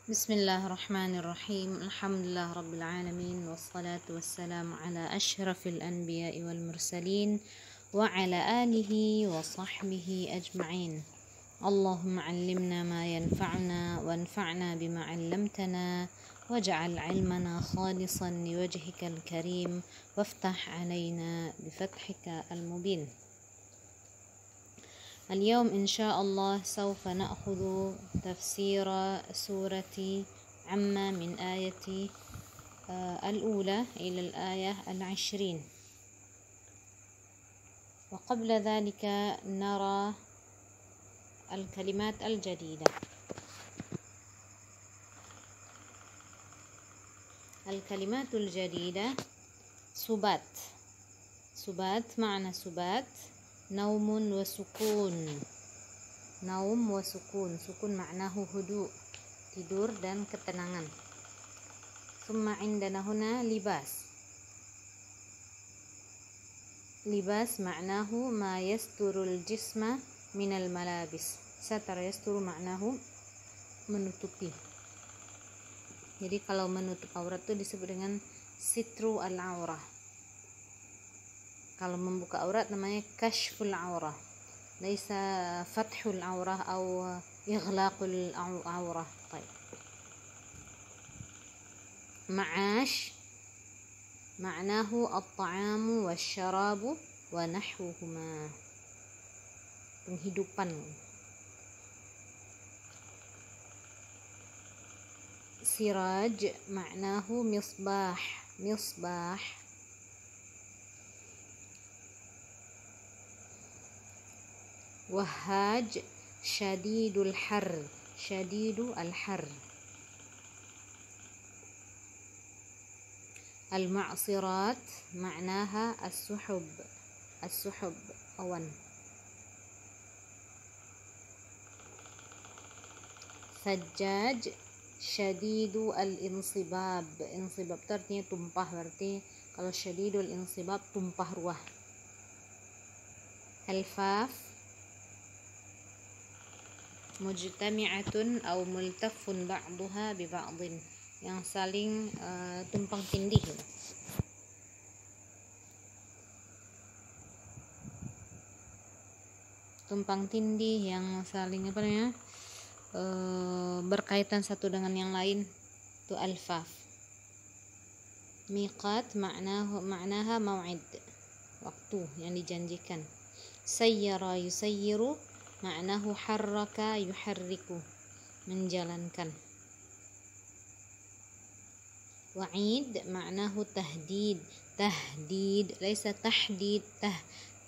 Bismillahirrahmanirrahim. Alhamdulillah Rabbil Alamin. Wassalatu wassalamu ala ashrafil anbiya'i wal mursalin wa ala alihi wa sahbihi ajma'in. Allahumma allimna ma yanfa'una wanfa'na bima 'allamtana waj'al 'ilmana khalisan liwajhikal karim waftah 'alaina bifathika al-mubin. اليوم إن شاء الله سوف نأخذ تفسير سورة عما من آية الأولى إلى الآية 20. وقبل ذلك نرى الكلمات الجديدة. الكلمات الجديدة سبات. سبات معنى سبات نوم وسكون. Naum wa sukun. Sukun maknahu hudu, tidur dan ketenangan. Summa indana huna libas. Libas maknahu ma yasturul jisma minal malabis. Satar yasturu maknahu menutupi. Jadi kalau menutup aurat itu disebut dengan sitru al-aurah. Kalau membuka aurat namanya kashful aurah. Laisa fathul aurah atau ighlaqul aurah. Baik. Ma'ash ma'nahu at-ta'amu wasyarabu wa nahwuhuma. Penghidupan. Siraj ma'nahu misbah. Misbah. Wahaj syadidul har. Syadidu al-har. Al-ma'sirat ma'naha as-suhub. As-suhub awan. Sajjaj syadidu al-insibab. Insibab itu artinya tumpah, berarti kalau syadidul insibab tumpah ruah. Al-faf mujtami'atun aw multaffun ba'daha bi ba'din, yang saling tumpang tindih. Tumpang tindih yang saling berkaitan satu dengan yang lain, itu al-faf. Miqat ma'naha mau'id, waktu yang dijanjikan. Sayyara yusayyiru ma'nahu harraka yuharriku, menjalankan. Wa'id ma'nahu tahdid. Tahdid laisa tahdid,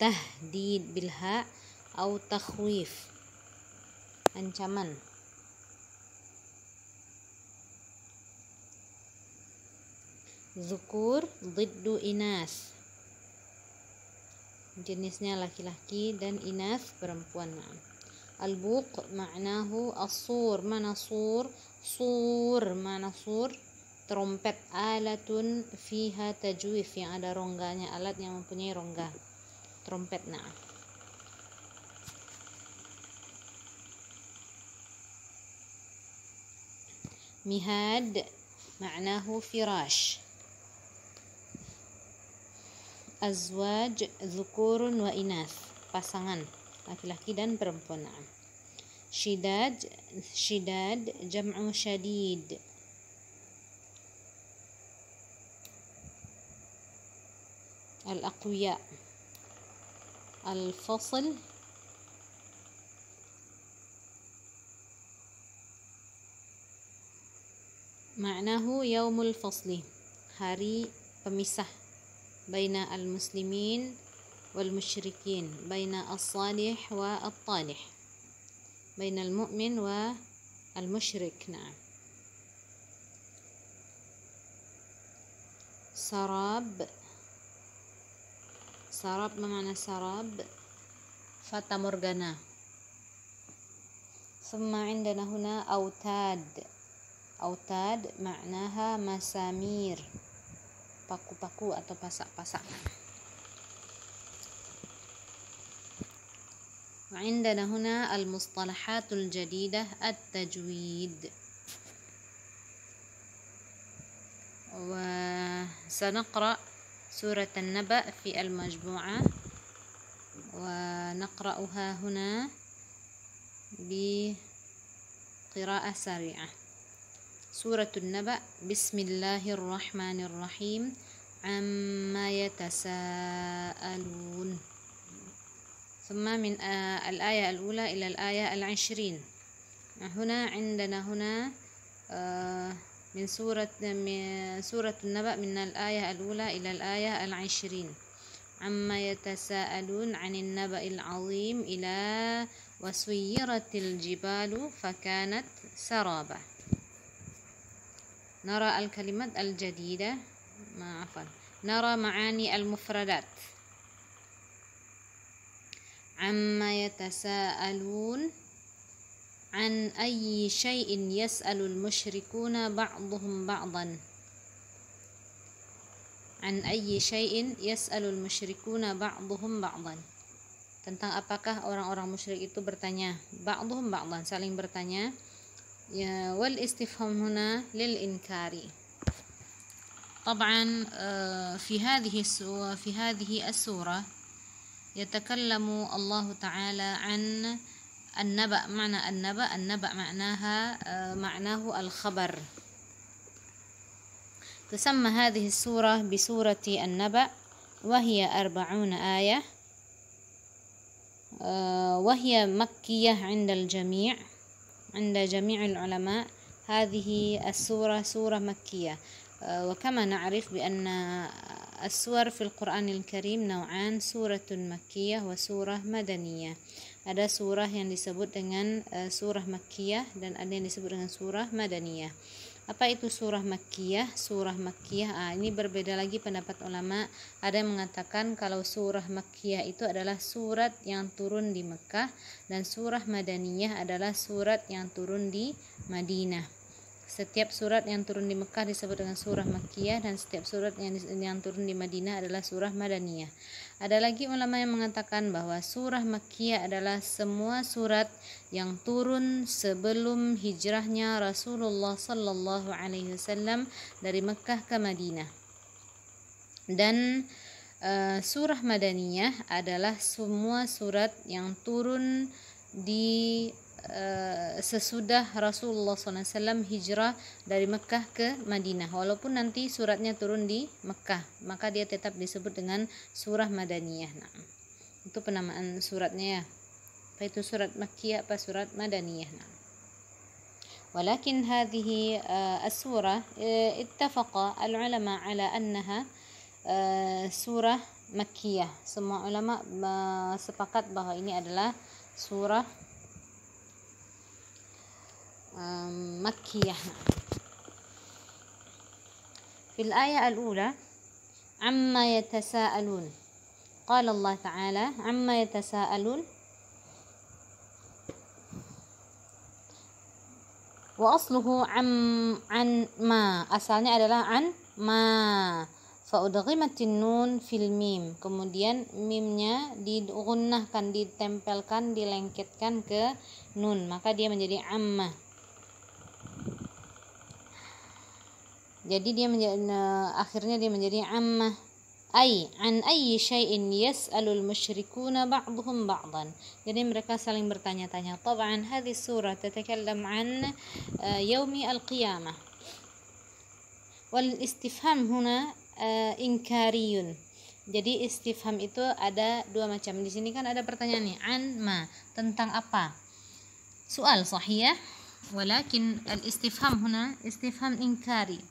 tahdid bilha atau takhwif, ancaman. Zukur diddu inas, jenisnya laki-laki, dan inas perempuan. Al-buq ma'nahu as-sur. Mana sur? Sur mana sur? Trompet. Alatun fiha tajwif, yang ada rongganya, alat yang mempunyai rongga, trompet. Mihad ma'nahu firash. Azwaj zukurun wa inas, pasangan laki-laki dan perempuan. Shidad jam'u syadid. Al-aqwiya. Al-fasl ma'nahu yaumul fasli, hari pemisah. Baina al-muslimin wal musyrikin, baina as-salih wa at-talih, baina al-mu'min wa al-musyrik. Sarab. Sarab mana sarab? Fata morgana. Summa indana huna autad. Autad ma'naha masamir, paku-paku atau pasak-pasak. وعندنا هنا المصطلحات الجديدة التجويد. سنقرأ سورة النبأ في المجموعة ونقرأها هنا بقراءة سريعة. سورة النبأ. بسم الله الرحمن الرحيم. عما يتساءلون. ثم من الآية الأولى إلى الآية 20. هنا عندنا من سورة النبأ من الآية الأولى إلى الآية 20. عما يتساءلون عن النبأ العظيم إلى وسيرت الجبال فكانت سرابا. نرى الكلمات الجديدة، نرى معاني المفردات. عما يتساءلون عن أي شيء يسأل المشركون بعضهم بعضا. عن أي شيء يسأل المشركون بعضهم بعضا. Tentang apakah orang-orang musyrik itu bertanya, ba'dhum ba'dhan, saling bertanya. Ya, wal istifham huna lil inkari. طبعا في هذه السورة يتكلم الله تعالى عن النبأ. معنى النبأ معناه الخبر. تسمى هذه السورة بسورة النبأ وهي 40 آية، وهي مكية عند الجميع، عند جميع العلماء. هذه السورة سورة مكية. وكما نعرف بأن السور في القرآن الكريم نوعان، سورة مكية وسورة مدنية. Ada surah yang disebut dengan surah makkiyah dan ada yang disebut dengan surah madaniyah. Apa itu surah makkiyah? Surah makkiyah, ini berbeda lagi pendapat ulama. Ada yang mengatakan kalau surah makkiyah itu adalah surat yang turun di Mekah, dan surah madaniyah adalah surat yang turun di Madinah. Setiap surat yang turun di Mekah disebut dengan surah makkiyah, dan setiap surat yang turun di Madinah adalah surah madaniyah. Ada lagi ulama yang mengatakan bahwa surah makkiyah adalah semua surat yang turun sebelum hijrahnya Rasulullah sallallahu alaihi wasallam dari Mekah ke Madinah. Dan surah madaniyah adalah semua surat yang turun di sesudah Rasulullah SAW hijrah dari Mekah ke Madinah. Walaupun nanti suratnya turun di Mekah, maka dia tetap disebut dengan surah madaniyah. Nah, itu penamaan suratnya ya. Apa itu surat makkiyah, apa surat madaniyah. Nah. Walakin hadhihi as-surah ittafaqa al-ulama ala annaha surah makkiyah. Semua ulama sepakat bahwa ini adalah surah مكية. في الآية الأولى عما يتساءلون، قال الله تعالى عما يتساءلون، وأصله عن ما، asalnya adalah an ma, faudghimatin nun fil mim, kemudian mimnya digunnahkan, ditempelkan, dilengketkan ke nun, maka dia menjadi amma. Jadi dia akhirnya dia menjadi amma. An ayyi syai'in yas'alul musyrikuna ba'dhum ba'dhan. Jadi mereka saling bertanya-tanya. Tab'an hadhihi surah tatakallam an yaumi al-qiyamah. Wal istifham huna inkariyun. Jadi istifham itu ada dua macam. Di sini kan ada pertanyaan nih, an ma, tentang apa? Soal sahih, walakin al-istifham huna istifham inkari.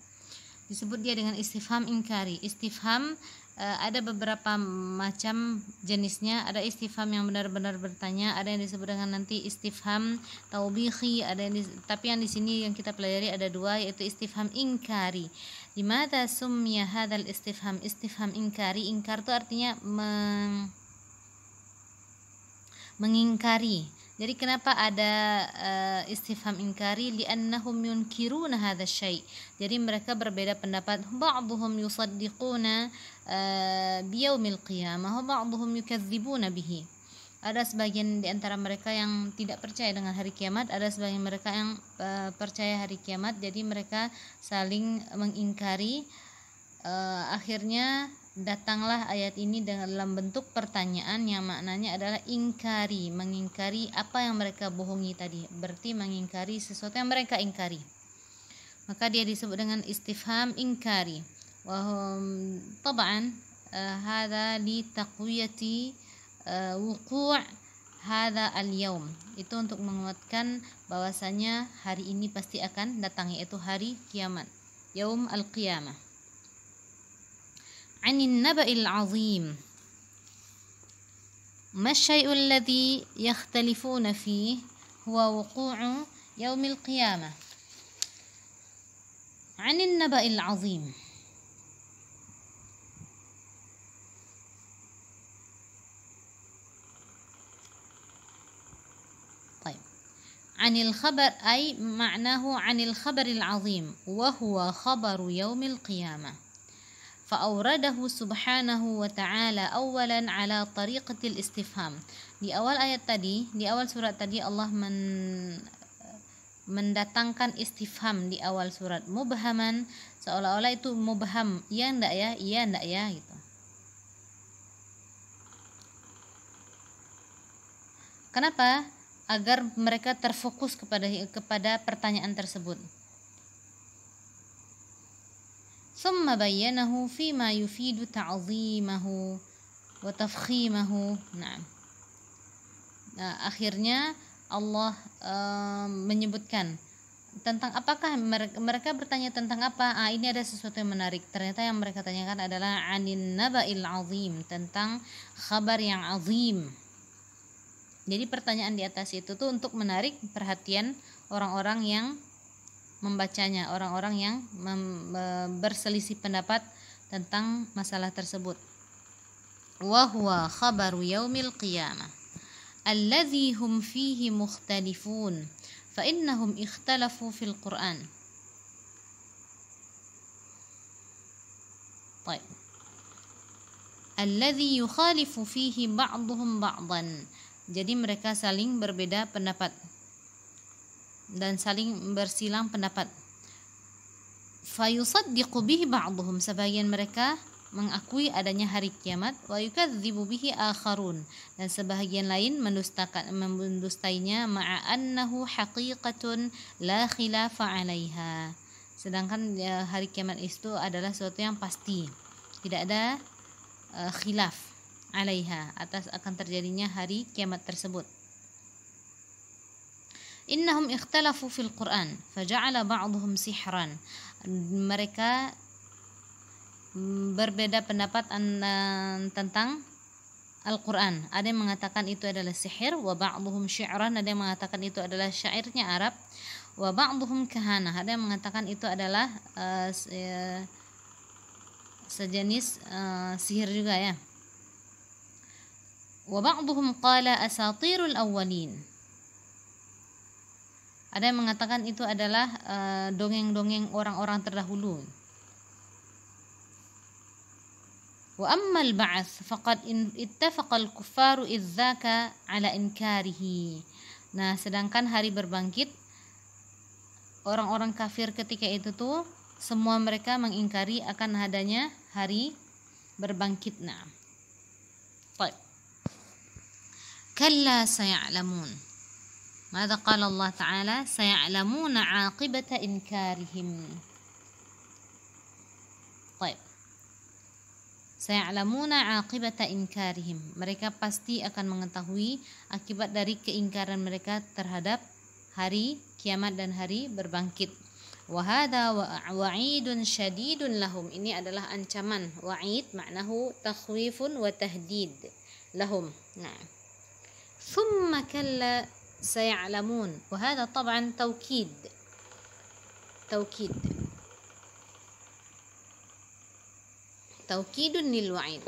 Disebut dia dengan istifham inkari. Istifham ada beberapa macam jenisnya. Ada istifham yang benar-benar bertanya, ada yang disebut dengan nanti istifham taubihi, tapi yang di sini yang kita pelajari ada dua, yaitu istifham inkari. Dimana summiya hadzal istifham istifham inkari? Inkar itu artinya mengingkari. Jadi kenapa ada istifham inkari? Li'annahum yunkiruna hadha syai'. Jadi mereka berbeda pendapat. Ba'dhum yusaddiquna biyaumil qiyamah wa ba'dhum yukadzibuna bihi. Ada sebagian di antara mereka yang tidak percaya dengan hari kiamat, ada sebagian mereka yang percaya hari kiamat. Jadi mereka saling mengingkari akhirnya datanglah ayat ini dalam bentuk pertanyaan yang maknanya adalah ingkari, mengingkari apa yang mereka bohongi tadi, berarti mengingkari sesuatu yang mereka ingkari, maka dia disebut dengan istifham ingkari. طبعا هذا لتقوية وقوع هذا اليوم, itu untuk menguatkan bahwasanya hari ini pasti akan datang, yaitu hari kiamat, yaum al-qiyamah. عن النبأ العظيم ما الشيء الذي يختلفون فيه هو وقوع يوم القيامة. عن النبأ العظيم، طيب عن الخبر أي معناه عن الخبر العظيم وهو خبر يوم القيامة، فأورده سبحانه وتعالى أولا على طريقة الاستفهام. Di awal ayat tadi, di awal surat tadi Allah mendatangkan istifham di awal surat, mubhaman, seolah-olah itu mubham, iya enggak ya, iya enggak ya gitu. Kenapa? Agar mereka terfokus kepada pertanyaan tersebut. ثم بينه فيما يفيد تعظيمه وتفخيمه. Nah, akhirnya Allah menyebutkan tentang apakah mereka bertanya tentang apa. Ini ada sesuatu yang menarik. Ternyata yang mereka tanyakan adalah anin naba'il azim, tentang kabar yang azim. Jadi pertanyaan di atas itu tuh untuk menarik perhatian orang-orang yang membacanya, orang-orang yang berselisih pendapat tentang masalah tersebut. Wa huwa khabaru yaumil qiyamah alladzi hum fihi mukhtalifun fa innahum ikhtalafu fil Qur'an. Baik. Alladzi yukhalifu fihi ba'dhum ba'dan. Jadi mereka saling berbeda pendapat dan saling bersilang pendapat. Fayusaddiqu bihi ba'dhum, sebagian mereka mengakui adanya hari kiamat, wa yukadzibu bihi akharun, dan sebagian lain mendustainya, ma'a annahu haqiqatun la khilafa 'alaiha. Sedangkan hari kiamat itu adalah sesuatu yang pasti, tidak ada khilaf 'alaiha, atas akan terjadinya hari kiamat tersebut. Innahum ikhtalafu fil Qur'an faja'ala ba'dhum sihran. Mereka berbeda pendapat tentang Al-Qur'an. Ada yang mengatakan itu adalah sihir, wa ba'dhum syi'ran, ada yang mengatakan itu adalah syairnya Arab, wa ba'dhum kahana, ada yang mengatakan itu adalah sejenis sihir juga ya. Wa ba'dhum qala asatirul awwalin, ada yang mengatakan itu adalah dongeng-dongeng orang-orang terdahulu. Wa ammal ba'ats faqad ittafaqa al-kuffaru idzaka ala inkarihi. Nah, sedangkan hari berbangkit, orang-orang kafir ketika itu tuh semua mereka mengingkari akan adanya hari berbangkit. Nah, baik. Kalla saya'lamun. ماذا قال الله تعالى؟ سيعلمون عاقبة إنكارهم. طيب. سيعلمون عاقبة إنكارهم. Mereka pasti akan mengetahui akibat dari keingkaran mereka terhadap hari kiamat dan hari berbangkit. وهذا وعيد شديد لهم. Ini adalah ancaman. Wa'id maknahu takhwifun wa tahdid lahum. Nah. ثم كلا سيعلمون، وهذا طبعا توكيد للوعيد،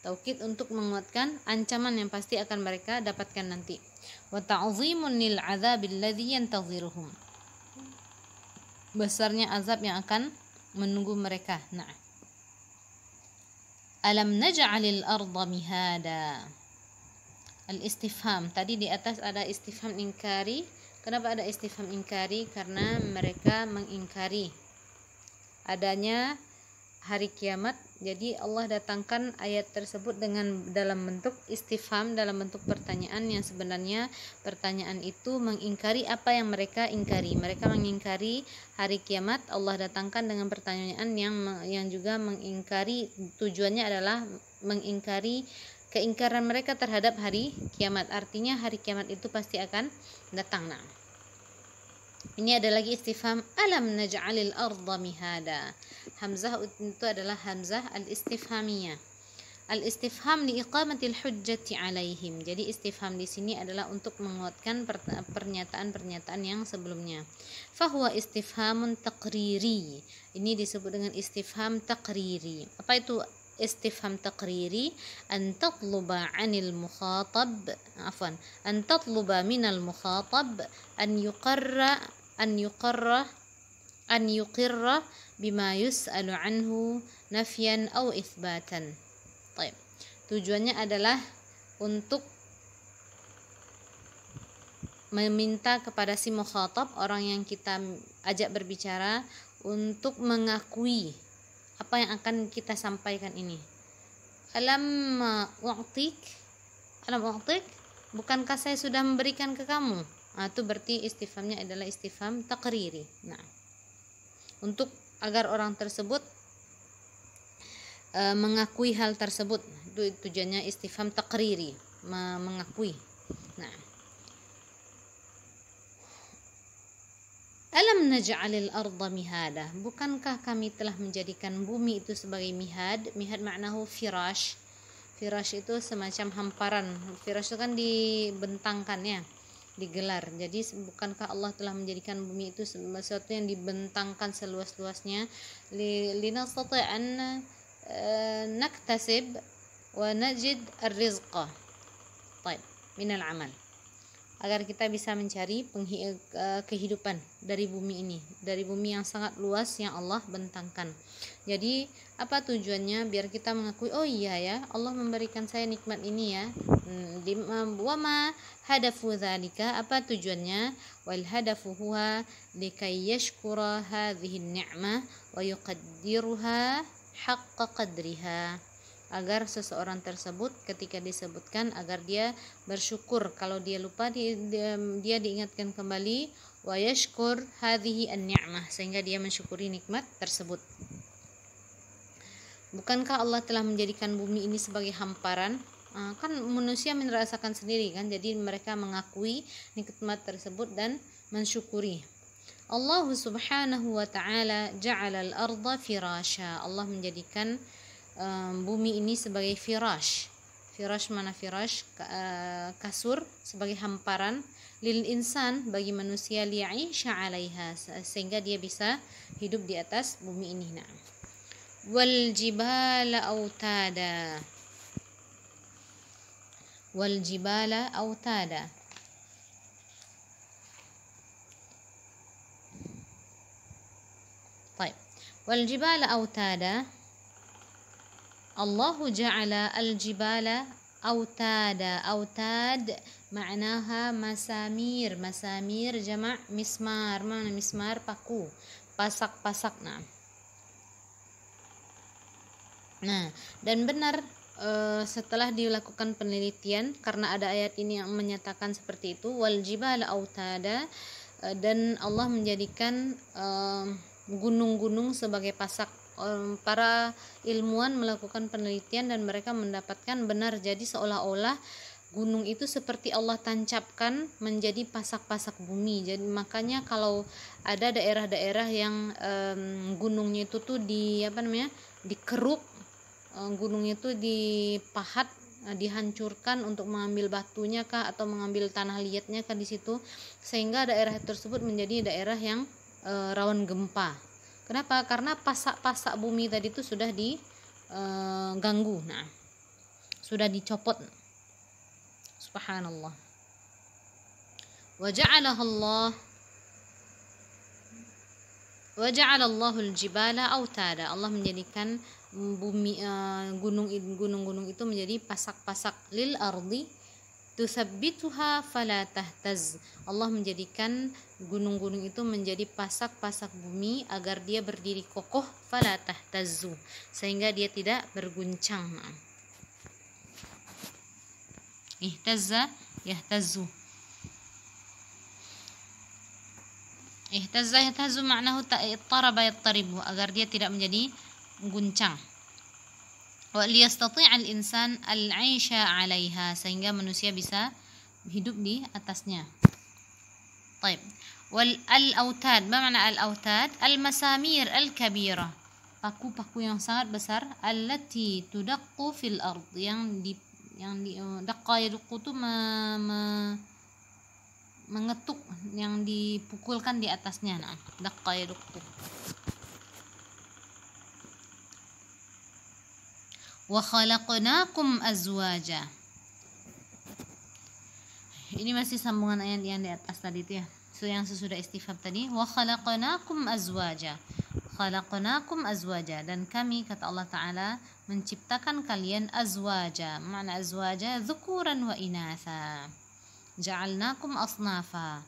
توكيد untuk menguatkan ancaman yang pasti akan mereka dapatkan nanti. Wa ta'zimun lil 'adzab alladhi yantaziruhum, besarnya azab yang akan menunggu mereka. Nah, alam naj'alil arda mihada. Al-istifham, tadi di atas ada istifham ingkari. Kenapa ada istifham ingkari? Karena mereka mengingkari adanya hari kiamat. Jadi Allah datangkan ayat tersebut dalam bentuk istifham, dalam bentuk pertanyaan yang sebenarnya pertanyaan itu mengingkari apa yang mereka ingkari. Mereka mengingkari hari kiamat, Allah datangkan dengan pertanyaan yang juga mengingkari, tujuannya adalah mengingkari keingkaran mereka terhadap hari kiamat. Artinya hari kiamat itu pasti akan datang. Nah, ini ada lagi istifham, alam naj'alil arda mihada. Hamzah itu adalah hamzah al-istifhamiyah. Al-istifham liiqamatil hujjati alaihim. Jadi istifham di sini adalah untuk menguatkan pernyataan-pernyataan yang sebelumnya. Fahuwa istifhamun taqriri. Ini disebut dengan istifham taqriri. Apa itu istifham taqriri? An tatluba 'anil mukhatab, an tatluba minal mukhatab an yuqirra bima yus'alu anhu nafyan aw itsbatan. Baik. Tujuannya adalah untuk meminta kepada si mukhatab, orang yang kita ajak berbicara, untuk mengakui apa yang akan kita sampaikan ini. Alam u'tik, bukankah saya sudah memberikan ke kamu? Nah, itu berarti istifhamnya adalah istifham taqriri. Nah, untuk agar orang tersebut mengakui hal tersebut, itu tujuannya istifham taqriri, mengakui. Nah, alam naj'alil arda mihada, bukankah kami telah menjadikan bumi itu sebagai mihad? Mihad maknahu firash. Firash itu semacam hamparan. Firash itu kan dibentangkan ya, digelar. Jadi bukankah Allah telah menjadikan bumi itu sesuatu yang dibentangkan seluas-luasnya, linastati' an naktasib wa najid ar-rizqa min al-amal, agar kita bisa mencari kehidupan dari bumi ini, dari bumi yang sangat luas yang Allah bentangkan. Jadi apa tujuannya? Biar kita mengakui, oh iya ya, Allah memberikan saya nikmat ini ya. Wa ma hadafu dzalika, apa tujuannya? Wal hadafu huwa likay yashkura hadhihi an-ni'mah wa yuqaddiruha haqqa qadriha, agar seseorang tersebut ketika disebutkan agar dia bersyukur, kalau dia lupa dia diingatkan kembali, wa yashkur hadhihi an-ni'mah, sehingga dia mensyukuri nikmat tersebut. Bukankah Allah telah menjadikan bumi ini sebagai hamparan? Kan manusia merasakan sendiri kan, jadi mereka mengakui nikmat tersebut dan mensyukuri. Allah subhanahu wa ta'ala ja'ala al-arda firasha, Allah menjadikan bumi ini sebagai firash. Firash mana firash? Kasur, sebagai hamparan. Lil insan, bagi manusia, li'aisha 'alaiha, sehingga dia bisa hidup di atas bumi ini. Nah, wal jibala autada, wal jibala autada. Baik, wal jibala autada, Allahu ja'ala al-jibala autada. Autad maknaha masamir. Masamir jama' mismar. Mana mismar? Paku, pasak-pasak. Nah, dan benar setelah dilakukan penelitian, karena ada ayat ini yang menyatakan seperti itu, wal jibala autada, dan Allah menjadikan gunung-gunung sebagai pasak. Para ilmuwan melakukan penelitian dan mereka mendapatkan benar, jadi seolah-olah gunung itu seperti Allah tancapkan menjadi pasak-pasak bumi. Jadi makanya kalau ada daerah-daerah yang gunungnya itu tuh dikeruk, gunungnya itu dipahat, dihancurkan untuk mengambil batunya kah atau mengambil tanah liatnya kah di situ, sehingga daerah tersebut menjadi daerah yang rawan gempa. Kenapa? Karena pasak-pasak bumi tadi itu sudah diganggu, sudah dicopot. Subhanallah. Wa ja'ala Allahul jibala autada, Allah menjadikan bumi, gunung-gunung itu menjadi pasak-pasak, lil ardi, tusabbituha fala tahtaz. Allah menjadikan gunung-gunung itu menjadi pasak-pasak bumi agar dia berdiri kokoh, fala tahtazzu, sehingga dia tidak berguncang. Ihtazza yahtazzu. Ihtazza yahtazzu maknahu ittaraba yattaribu, agar dia tidak menjadi guncang. Wa liyastati' al-insan al-'aisha 'alaiha, sehingga manusia bisa hidup di atasnya. Baik. Wal al-autad, apa makna al-autad? Al-masamir al-kabira, paku-paku yang sangat besar, allati tudaqqu fil ard, yang di daqqa yaduqqu itu mengetuk, yang dipukulkan di atasnya. Nah, daqqa yaduqqu. Wa khalaqnakum azwaja. Ini masih sambungan ayat yang di atas tadi itu ya. So, yang sesudah istifham tadi, wa khalaqnakum azwaja. Khalaqnakum azwaja, dan kami, kata Allah Ta'ala, menciptakan kalian azwaja. Makna azwaja dzukuran wa inatha. Ja'alnakum asnafa.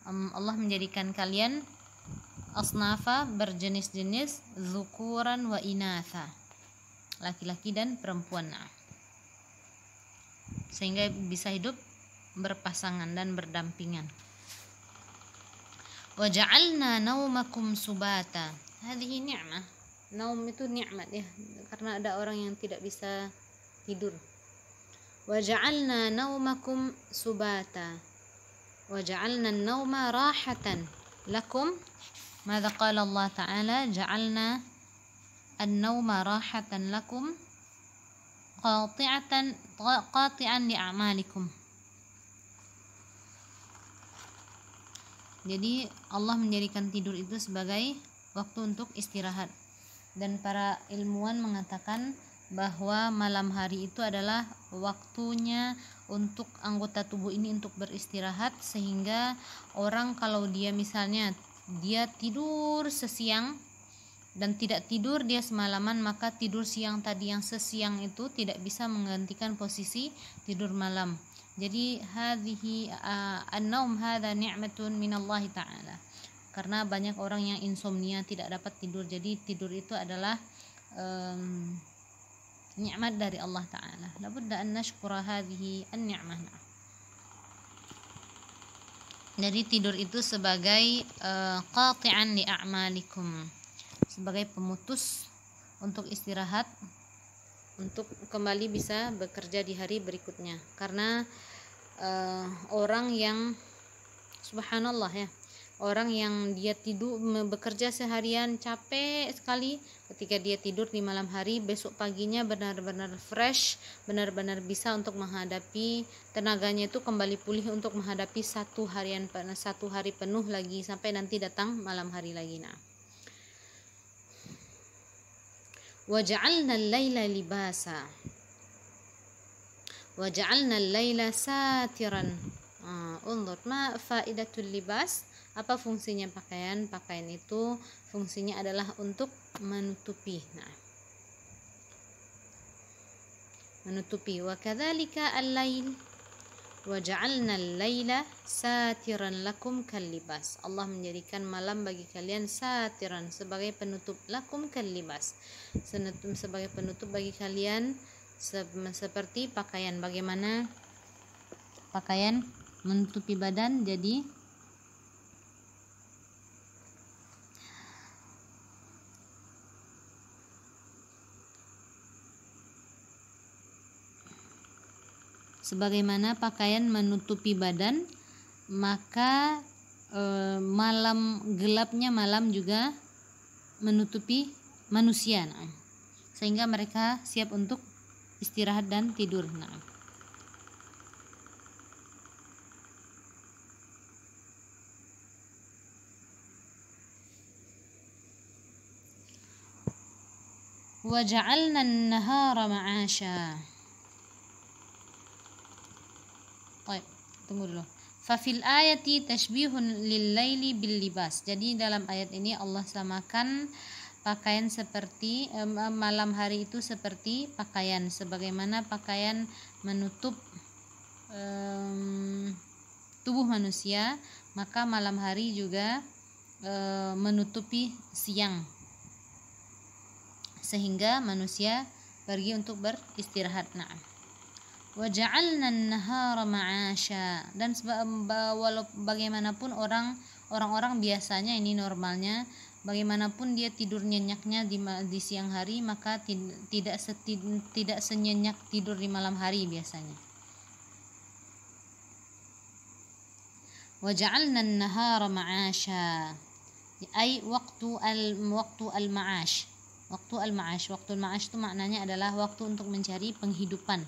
Allah menjadikan kalian asnafa, berjenis-jenis, dzukuran wa inatha, laki-laki dan perempuan, sehingga bisa hidup berpasangan dan berdampingan. Wa ja'alna naumakum subata. Hadhihi ni'mah. Naum itu nikmat ya, karena ada orang yang tidak bisa tidur. Wa ja'alna naumakum subata. Wa ja'alna an-nauma rahatan lakum. Madza qala Allah Ta'ala? Ja'alna an-nauma rahatan lakum qati'an li'amalikum. Jadi Allah menjadikan tidur itu sebagai waktu untuk istirahat, dan para ilmuwan mengatakan bahwa malam hari itu adalah waktunya untuk anggota tubuh ini untuk beristirahat, sehingga orang kalau dia misalnya dia tidur sesiang dan tidak tidur dia semalaman, maka tidur siang tadi yang sesiang itu tidak bisa menggantikan posisi tidur malam. Jadi hadhihi an-naum hadza ni'matun minallahi ta'ala. Karena banyak orang yang insomnia, tidak dapat tidur. Jadi tidur itu adalah nikmat dari Allah Ta'ala. Labudda an nashkura hadhihi an-ni'mah. Jadi tidur itu sebagai qati'an li a'malikum, sebagai pemutus untuk istirahat, untuk kembali bisa bekerja di hari berikutnya. Karena orang yang subhanallah ya, orang yang dia tidur bekerja seharian capek sekali, ketika dia tidur di malam hari, besok paginya benar-benar fresh, benar-benar bisa untuk menghadapi, tenaganya itu kembali pulih untuk menghadapi satu hari penuh lagi, sampai nanti datang malam hari lagi. Nah, waja'alna al-laila libasa waja'alna al-laila satiran. Unzur ma faidatul libas, apa fungsinya pakaian? Pakaian itu fungsinya adalah untuk menutupi. Nah, menutupi. Wa kadzalika al-lail waja'alna al-laila satiran lakum kal-libas. Allah menjadikan malam bagi kalian satiran, sebagai penutup, lakum kal-libas, sebagai penutup bagi kalian, seperti pakaian. Bagaimana pakaian menutupi badan? Jadi sebagaimana pakaian menutupi badan, maka malam, gelapnya malam juga menutupi manusia, sehingga mereka siap untuk istirahat dan tidur. Wa ja'alna an-nahara ma'asha. Baik, tunggu dulu. Fafil ayati tashbihun lil laili bil libas. Jadi dalam ayat ini Allah samakan pakaian seperti malam hari itu seperti pakaian, sebagaimana pakaian menutup tubuh manusia, maka malam hari juga menutupi siang, sehingga manusia pergi untuk beristirahat. Nah, wa ja'alna an-nahara ma'asha, dan walau bagaimanapun orang-orang biasanya, ini normalnya, bagaimanapun dia tidur nyenyaknya di siang hari, maka tidak senyenyak tidur di malam hari biasanya. Wa ja'alna an-nahara ma'asha, ay waktu al-ma'ash. Waktu al-ma'ash itu maknanya adalah waktu untuk mencari penghidupan.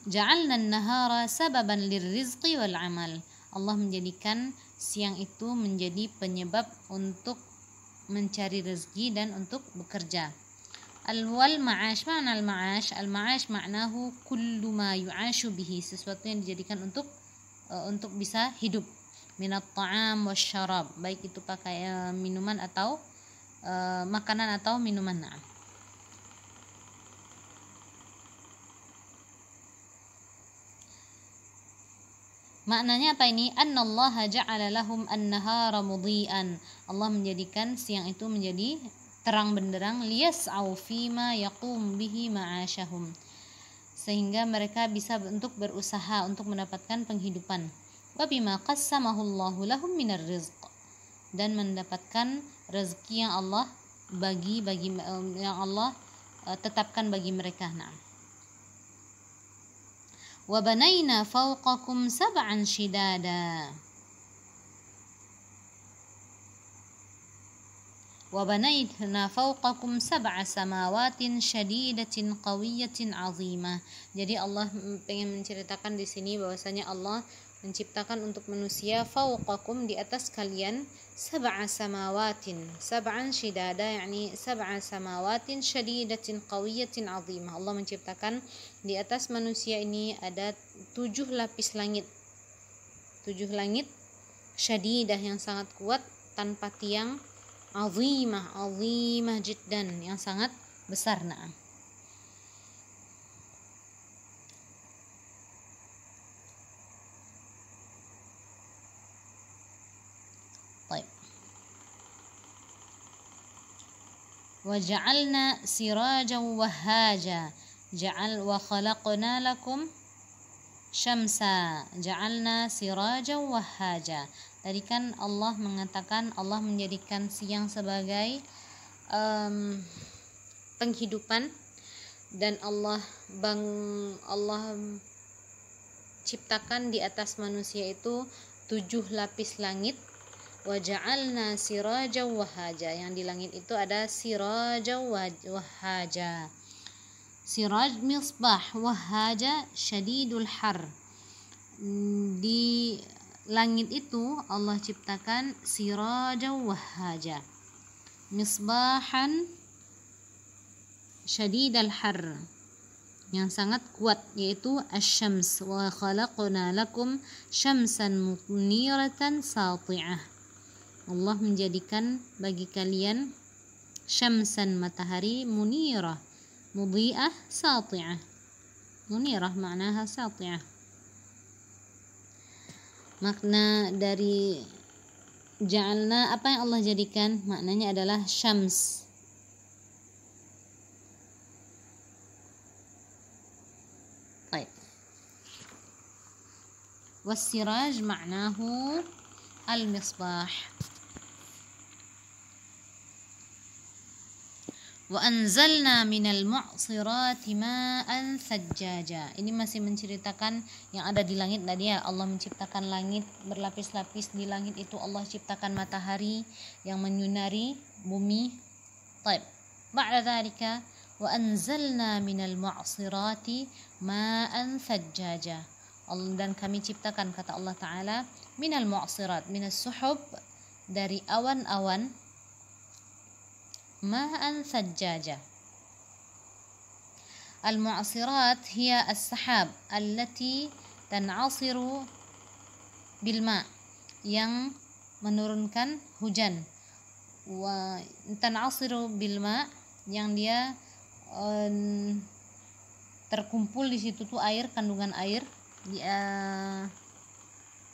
Ja'alna an-nahara sababan lirrizqi wal amal. Allah menjadikan siang itu menjadi penyebab untuk mencari rezeki dan untuk bekerja. Al-wal ma'ash, makna al-ma'ash. Al-ma'ash maknahu kullu ma yu'ashu bihi, sesuatu yang dijadikan untuk bisa hidup. Minat ta'am wasyarab, baik itu pakai minuman atau makanan atau minuman. Nah, maknanya apa ini? Annallaha ja'ala lahum an-nahara mudhi'an. Allah menjadikan siang itu menjadi terang benderang, liyas'au fima yaqum bihi ma'asyahum, sehingga mereka bisa untuk berusaha untuk mendapatkan penghidupan. Wa bima qassamahu Allahu lahum minar rizq, dan mendapatkan rezeki yang Allah yang Allah tetapkan bagi mereka. Nah, wa banaina fawqakum sab'an shidada, wa banaina fawqakum sab'a samawatin shadidatin qawiyatin 'azimah. Jadi Allah pengen menceritakan di sini bahwasanya Allah menciptakan untuk manusia fawqakum, di atas kalian, sab'a samawatin, sab'an shidada, yakni sab'a samawatin shadidatin qawiyatin 'azimah. Allah menciptakan di atas manusia ini ada 7 lapis langit, 7 langit syadidah yang sangat kuat tanpa tiang, 'azimah jiddan, yang sangat besar. Nah, wa ja'alna sirajan wahhaja, wa khalaqna lakum syamsa, ja'alna sirajan wahhaja. Tadi kan Allah mengatakan Allah menjadikan siang sebagai penghidupan, dan Allah ciptakan di atas manusia itu 7 lapis langit. Wa ja'alna sirajan wahhaja, yang di langit itu ada sirajan wahhaja. Siraj misbah, wahhaja syadidul har. Di langit itu Allah ciptakan sirajan wahhaja, misbahan syadidul har, yang sangat kuat, yaitu asy-syams. Wa khalaqna lakum syamsan muniratan sati'ah. Allah menjadikan bagi kalian syamsan, matahari, munirah, mudhi'ah, sati'ah. Munirah maknaha sati'ah. Makna dari ja'alna, apa yang Allah jadikan? Maknanya adalah syams. Baik. Was-siraj maknahu al-misbah. Wa anzalna minal mu'sirati ma'an sajjaja. Ini masih menceritakan yang ada di langit tadi ya. Allah menciptakan langit berlapis-lapis. Di langit itu Allah ciptakan matahari yang menyinari bumi. Baik. Ba'da dzalika wa anzalna minal mu'sirati ma'an sajjaja. Dan kami ciptakan, kata Allah Ta'ala, minal mu'sirat, minas suhub, dari awan-awan, ma'an sajjaja. Al-mu'sirat hiya as-sahab allati tan'asiru bil ma', yang menurunkan hujan. Wa tan'asiru bil ma', yang dia terkumpul di situ tuh air, kandungan air.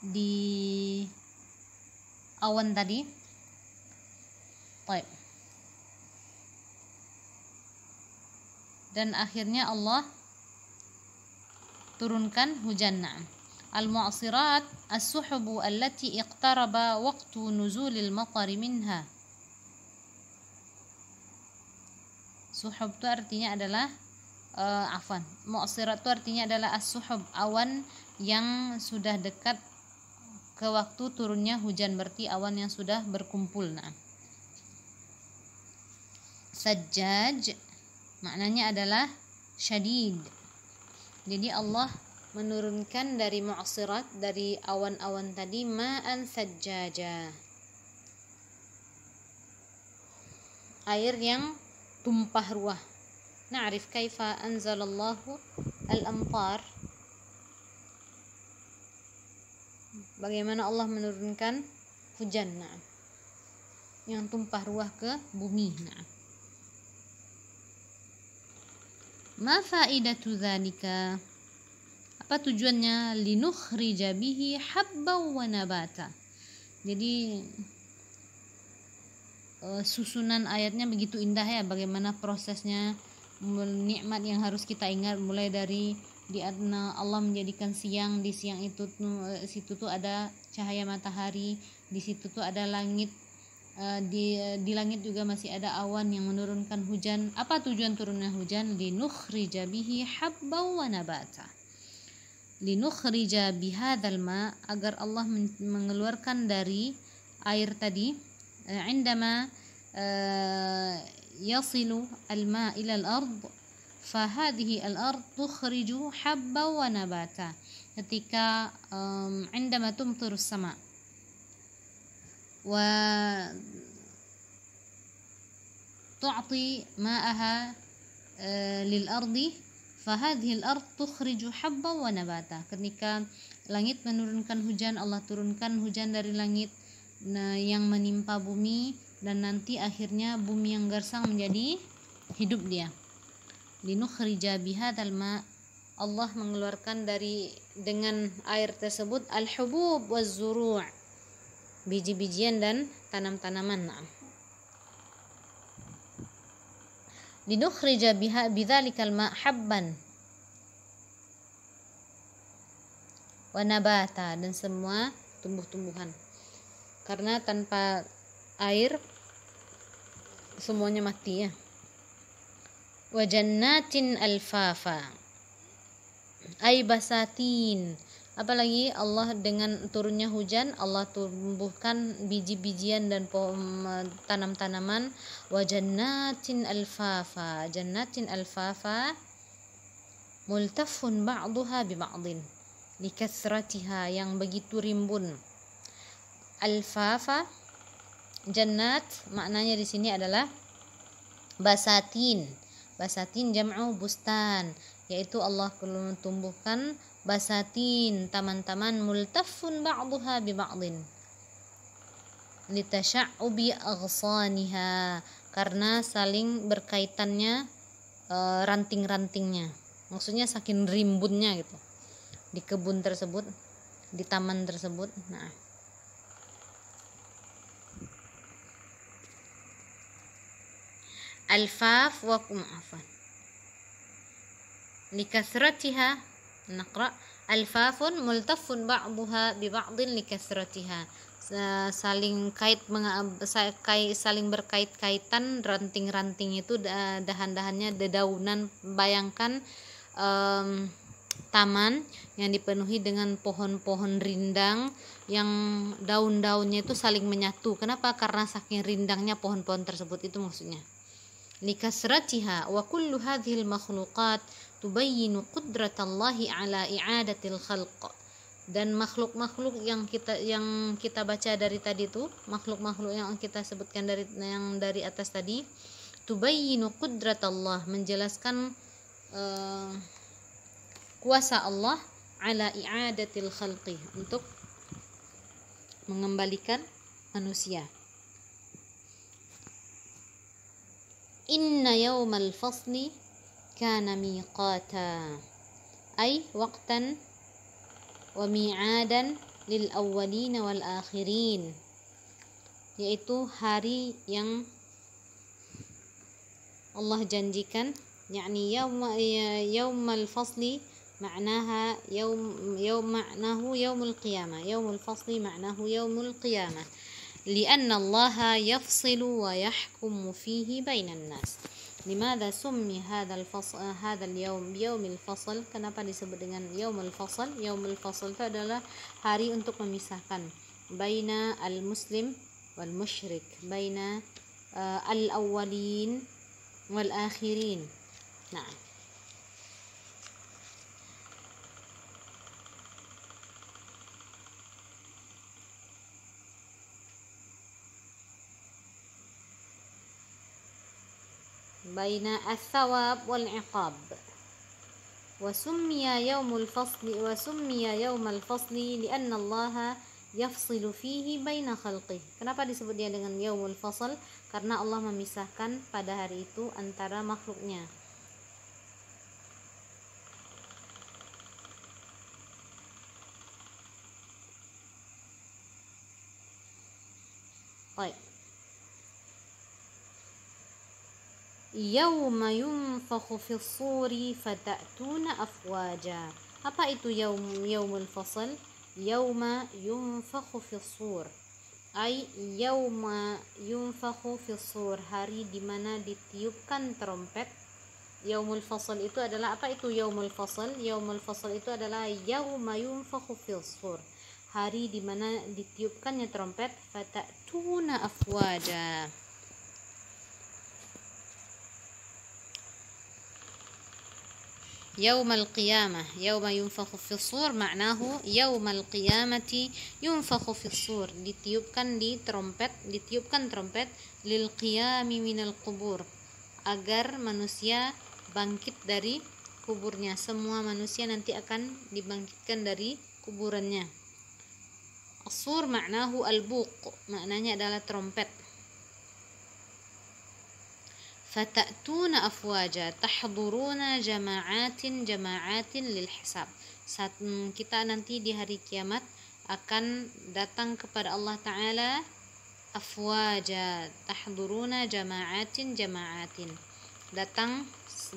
di awan tadi. Baik. Dan akhirnya Allah turunkan hujan. Al-mu'asirat as-suhubu allati iqtaraba waqtu nuzulil matari minha. Suhub itu artinya adalah mu'asirat itu artinya adalah as-suhub, awan yang sudah dekat ke waktu turunnya hujan, berarti awan yang sudah berkumpul. Sajjaj maknanya adalah syadid. Jadi Allah menurunkan dari mu'asirat, dari awan-awan tadi, ma'an sajjaja, air yang tumpah ruah. Na'rif kaifa anzalallahu al-amtar, bagaimana Allah menurunkan hujan yang tumpah ruah ke bumi. Ma faidatu dzalika, apa tujuannya? Linukhrija bihi habban wa nabata. Jadi susunan ayatnya begitu indah ya, bagaimana prosesnya, nikmat yang harus kita ingat, mulai dari Allah menjadikan siang, di siang itu situ tuh ada cahaya matahari, di situ tuh ada langit, di langit juga masih ada awan yang menurunkan hujan. Apa tujuan turunnya hujan? Linukhrija bihi habban wa nabata. Linukhrija bihadzal ma, agar Allah mengeluarkan dari air tadi. Indama yasilu al-ma ila al-ard, fahadhihi al-ard tukhriju habban wa nabata. Ketika indama tumtirus sama wa tu'ti ma'aha lil ardi, fahadhihi al-ard tukhriju habban wa nabata. Ketika langit menurunkan hujan, Allah turunkan hujan dari langit yang menimpa bumi, dan nanti akhirnya bumi yang gersang menjadi hidup dia. Linukhrija bihadzal ma, Allah mengeluarkan dengan air tersebut al-hubub waz-zuru', biji-bijian dan tanam-tanaman. Linukhrija bidzalikal ma habban wa nabata, dan semua tumbuh-tumbuhan, karena tanpa air semuanya mati ya. Wa jannatin alfafa, ay basatin. Apalagi Allah dengan turunnya hujan, Allah tumbuhkan biji-bijian dan tanam-tanaman. Wa jannatin alfafa, jannatin alfafa multafun ba'duha bi ba'din likathratiha, yang begitu rimbun. Alfafa, jannat maknanya di sini adalah basatin. Basatin jam'u bustan, yaitu Allah tumbuhkan basatin, taman-taman, multafun ba'duha bi ba'din litasha'ubi aghsaniha, karena saling berkaitannya ranting-rantingnya. Maksudnya saking rimbunnya gitu di kebun tersebut, di taman tersebut. Al-faf wa afan likathratiha, naqra al-fafun multafun ba'duha bi ba'din likathratiha, saling berkait-kaitan, ranting-ranting itu dahan-dahannya, dedaunan. Bayangkan taman yang dipenuhi dengan pohon-pohon rindang yang daun-daunnya itu saling menyatu. Kenapa? Karena saking rindangnya pohon-pohon tersebut, itu maksudnya. Likasratiha wa kullu hadhil makhluqat tubayyinu qudratallahi ala i'adatil khalq. Dan makhluk-makhluk yang kita baca dari tadi itu, makhluk-makhluk yang kita sebutkan dari atas tadi, tubayyinu qudratallah, menjelaskan kuasa Allah ala i'adatil khalqi, untuk mengembalikan manusia. Inna yawmal fasli kana miqata, ay waqtan wa mi'adan lil awwalin wal akhirin, yaitu hari yang Allah janjikan, yakni yaumal fasli ma'naha ma'nahu yaumul qiyamah, yaumul fasli ma'nahu yaumul qiyamah, lianna Allah yafsilu wa yahkumu fihi bainan nas. Limadha summi hadzal yaum biyaumil fasl? Kenapa disebut dengan yaumul fasl? Yaumul fasl itu adalah hari untuk memisahkan baina al-muslim wal musyrik, baina al-awwalin wal akhirin. Nah, baina as-sawab wal iqab. Wa summiya yaumul fasli lianna Allah yafsilu fihi baina khalqih. Kenapa disebut dia dengan yaumul fasl? Karena Allah memisahkan pada hari itu antara makhluknya. Baik. Yauma yunfakhu fis suri fatatuna afwaja. Apa itu yaumul fasl? Yauma yunfakhu fis sur, ay yauma yunfakhu fis sur, hari di mana ditiupkan trompet. Yaumul fasl itu adalah apa itu yaumul fasl? Yaumul fasl itu adalah yauma yunfakhu fis sur, hari di mana ditiupkannya trompet. Fatatuna afwaja. Yaumal qiyamah, yauma yunfakhu fis sur ma'nahu yaumal qiyamati yunfakhu fis sur, ditiupkan trompet lil qiyami minal qubur, agar manusia bangkit dari kuburnya. Semua manusia nanti akan dibangkitkan dari kuburannya. As-sur ma'nahu al-buq, maknanya adalah trompet. Fatatuna afwaja, tahduruna jama'atin lil hisab. Saat kita nanti di hari kiamat akan datang kepada Allah Ta'ala afwaja, tahduruna jama'atin, datang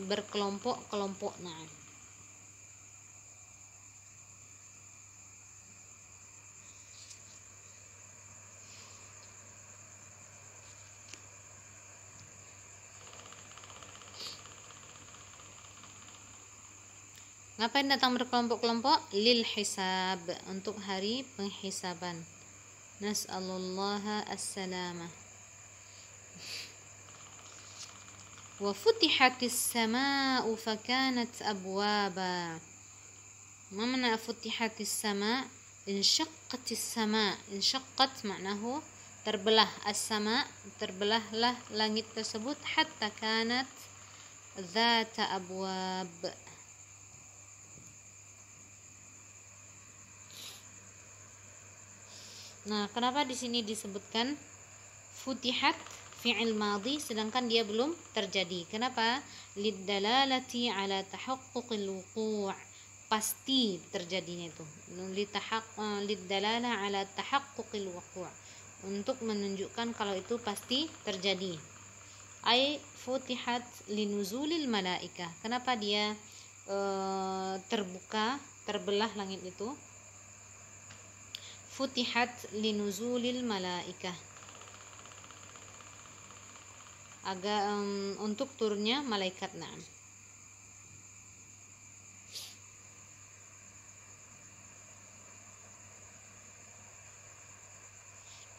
berkelompok-kelompok. Nah, ngapain datang berkelompok-kelompok? Lil hisab, untuk hari penghisaban. Nas'alullaha as-salamah. Wa futihatis sama'u fakanat abwaba. Ma mana futihatis sama'? Insyaqqatis sama'. Insyaqqat ma'nahu terbelah. As-sama', terbelahlah langit tersebut. Hatta kanat dzata abwab. Nah, kenapa di sini disebutkan futihat fi'il madhi sedangkan dia belum terjadi? Kenapa? Liddalalati ala tahaqquqil wuqu', pasti terjadinya itu. Liddalala ala tahaqquqil wuqu', untuk menunjukkan kalau itu pasti terjadi. Ai futihat linuzulil malaikah. Kenapa dia terbelah langit itu? Futihat linuzulil malaikah, agak untuk turunnya malaikat. Nah,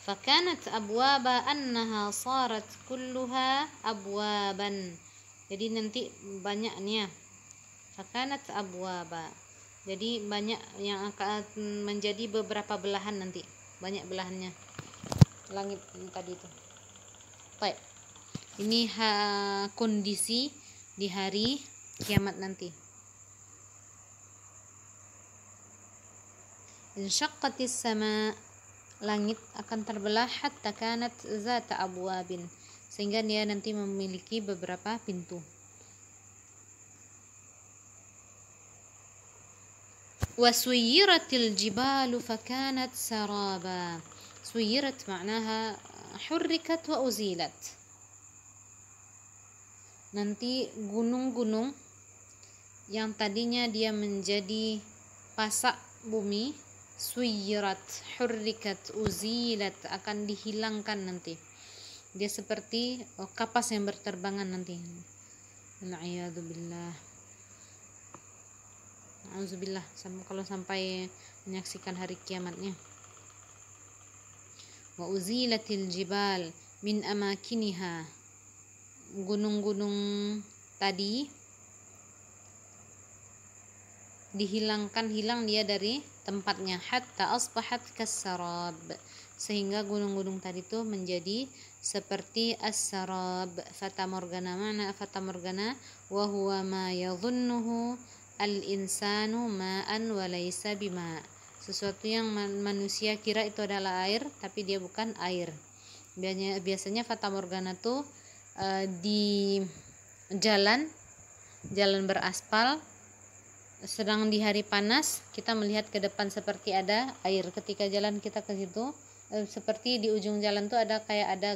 fakanat abwaba annaha sarat kulluha abwaban. Jadi nanti banyaknya fakanat abwaba, jadi banyak yang akan menjadi beberapa belahan nanti, banyak belahannya langit tadi itu. Baik, ini kondisi di hari kiamat nanti. Insyaqqatis sama, langit akan terbelah. Hatta kanat zata abwabin, sehingga dia nanti memiliki beberapa pintu. وسيرت الجبال فكانت سرابا. سيرت معناها حركت وأزيلت. Nanti gunung-gunung yang tadinya dia menjadi pasak bumi, suyirat, hurrikat, uzilat, akan dihilangkan nanti. Dia seperti kapas yang berterbangan nanti. Alhamdulillah. Auzubillah, kalau sampai menyaksikan hari kiamatnya. Wa uzilatil jibal min amakiniha. Gunung-gunung tadi hilang dia dari tempatnya, hatta asbahat kasarab, sehingga gunung-gunung tadi itu menjadi seperti as-sarab. Fata morgana, mana fata morgana? Wa huwa ma yadhunnuhu al-insanu ma'an wa laysa bima. Sesuatu yang manusia kira itu adalah air, tapi dia bukan air. Biasanya fata morgana tuh di jalan beraspal, sedang di hari panas kita melihat ke depan seperti ada air. Ketika jalan kita ke situ, seperti di ujung jalan tuh ada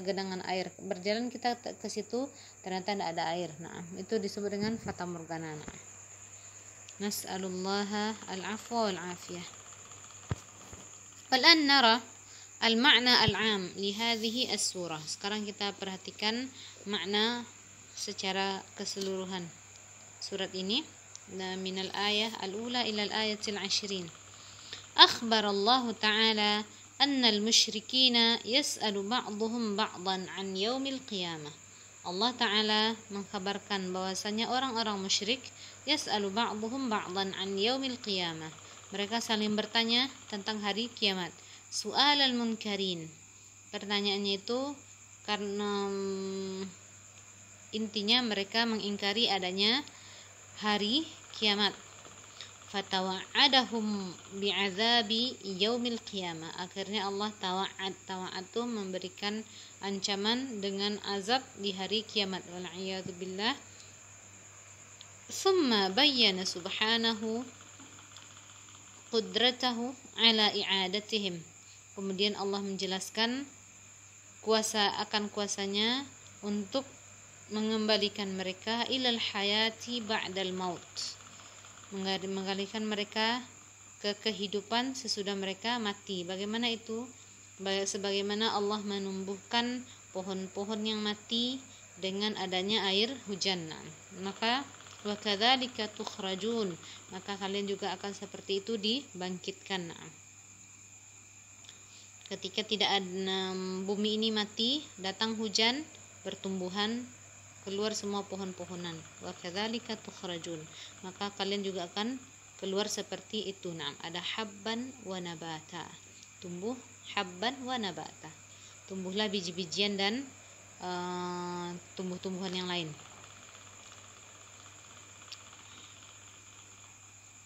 genangan air. Berjalan kita ke situ ternyata tidak ada air. Nah, itu disebut dengan fata morgana. Nas'alullaha al-afwa wal afiyah. Wal'an nara al-ma'na al-'am li hadhihi as-surah. Sekarang kita perhatikan makna secara keseluruhan surat ini. Min al-ayah al-ula ila al-ayatil 20. Akhbar Allah Ta'ala anna al-musyrikina yas'alu ba'dhum ba'dan 'an yaumil qiyamah. Allah Ta'ala mengkabarkan bahwasanya orang-orang musyrik yas'alu ba'dhum ba'dan 'an yaumil qiyamah. Mereka saling bertanya tentang hari kiamat. Su'alal munkarin. Pertanyaannya itu karena intinya mereka mengingkari adanya hari kiamat. Fatawa'adahum bi'azabi yaumil qiyamah. Akhirnya Allah tawa'ad itu memberikan ancaman dengan azab di hari kiamat. Wal'iyadu billah. Summa bayyana subhanahu qudratahu ala i'adatihim. Kemudian Allah menjelaskan kuasanya untuk mengembalikan mereka ilal hayati ba'dal maut, mengembalikan mereka ke kehidupan sesudah mereka mati. Bagaimana itu? Sebagaimana Allah menumbuhkan pohon-pohon yang mati dengan adanya air hujan. Maka wa kadzalika tukhrajun, maka kalian juga akan seperti itu dibangkitkan. Ketika tidak ada bumi ini mati, datang hujan, pertumbuhan, keluar semua pohon-pohonan. Wa kadzalika tukhrajun, maka kalian juga akan keluar seperti itu. Ada habban wa nabata, tumbuh habban wa nabata, tumbuhlah biji-bijian dan tumbuh-tumbuhan yang lain.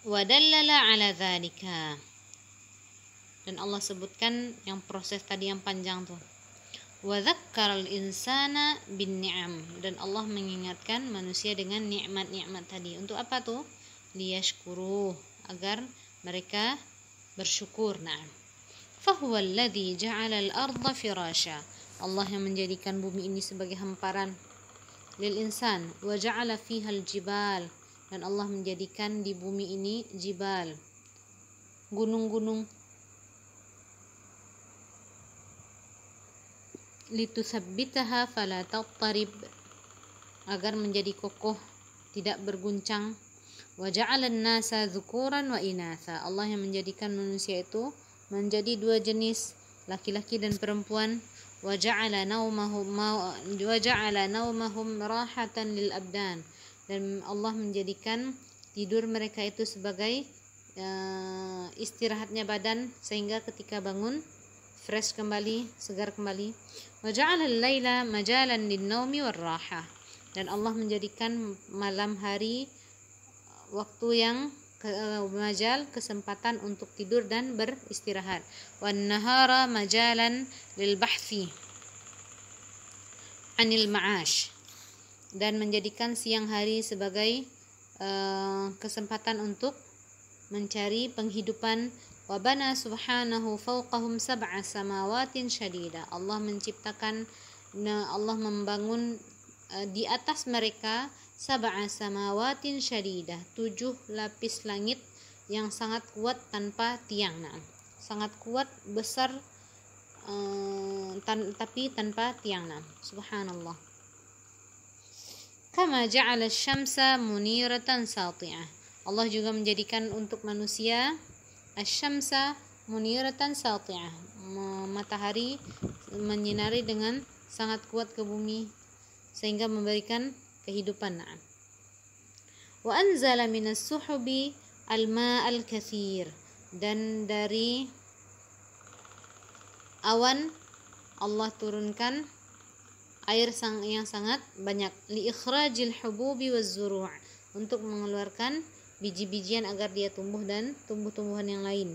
Wa dallala ala dzalika, dan Allah sebutkan yang proses tadi yang panjang tuh. Wa dzakkaral insana bin ni'am, dan Allah mengingatkan manusia dengan nikmat-nikmat tadi. Untuk apa tuh? Liyashkuru, agar mereka bersyukur. Fahuwal ladzi ja'ala al-ardha firasha, Allah yang menjadikan bumi ini sebagai hamparan lil insan. Wa ja'ala fiha al-jibal, dan Allah menjadikan di bumi ini jibal, gunung-gunung, litusabitaha fala tattarib, agar menjadi kokoh, tidak berguncang. Wa ja'alan nasa dzukuran wa inatha, Allah yang menjadikan manusia itu menjadi dua jenis, laki-laki dan perempuan. Wa ja'ala naumahum rahatan lil abdan, dan Allah menjadikan tidur mereka itu sebagai istirahatnya badan, sehingga ketika bangun fresh kembali, segar kembali. Wa ja'ala al-laila majalan lin-naumi war-raha, dan Allah menjadikan malam hari waktu yang majal, kesempatan untuk tidur dan beristirahat. Wan nahara majalan lil bahthi anil ma'ash, dan menjadikan siang hari sebagai kesempatan untuk mencari penghidupan. Wa bana subhanahu fawqahum sab'a samawatin syadida. Allah membangun di atas mereka sab'a samawatin syadidah, 7 lapis langit yang sangat kuat tanpa tiang. Sangat kuat, besar, tapi tanpa tiang. Subhanallah. Kama ja'ala asy-syamsa muniratan sati'ah. Allah juga menjadikan untuk manusia asy-syamsa muniratan sati'ah, matahari menyinari dengan sangat kuat ke bumi sehingga memberikan kehidupan. Wa anzala minas suhubi al-ma'al katsir, dan dari awan Allah turunkan air yang sangat banyak, li ikhrajil hububi waz zuru', untuk mengeluarkan biji-bijian agar dia tumbuh dan tumbuh-tumbuhan yang lain.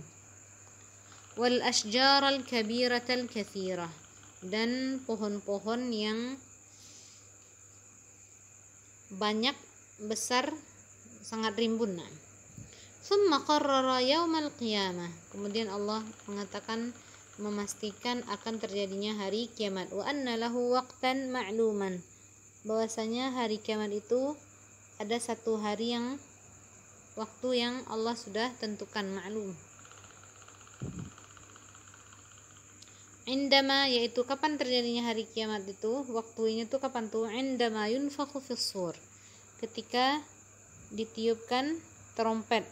Wal ashjaral kabiratal katsirah, dan pohon-pohon yang banyak, besar, sangat rimbun. Tsumma qarrara yaumal qiyamah, kemudian Allah memastikan akan terjadinya hari kiamat. Wa anna lahu waqtan ma'luman, bahwasanya hari kiamat itu ada satu hari yang waktu yang Allah sudah tentukan, ma'lum. Indama, yaitu kapan terjadinya hari kiamat itu, waktunya itu kapan tuh? Indama yunfakhu fis-sur, ketika ditiupkan trompet.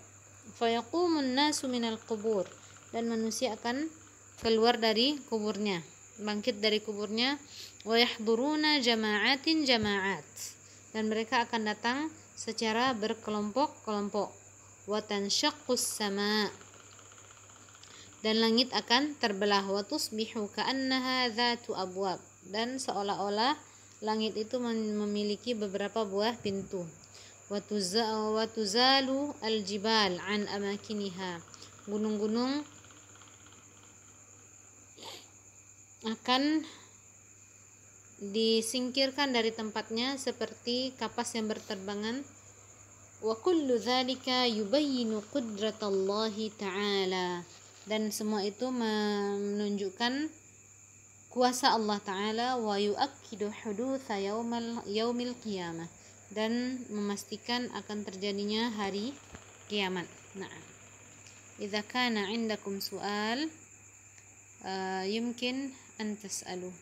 Fayaqumun nasu minal qubur, dan manusia akan keluar dari kuburnya, bangkit dari kuburnya. Wa yahduruna jama'atin jama'at, dan mereka akan datang secara berkelompok-kelompok. Wa tanshaqqus sama', dan langit akan terbelah. Wa tusbihu ka'annaha dzatu abwab, dan seolah-olah langit itu memiliki beberapa buah pintu. Wa tuzalu al-jibal an amakiniha, gunung-gunung akan disingkirkan dari tempatnya seperti kapas yang berterbangan. Wa kullu dzalika yubayyinu qudratallahi ta'ala, dan semua itu menunjukkan kuasa Allah Ta'ala. Wa yu'akkidu hudutsa yaumil qiyamah, dan memastikan akan terjadinya hari kiamat. Nah, idza kana 'indakum su'al yumkin an tas'alu.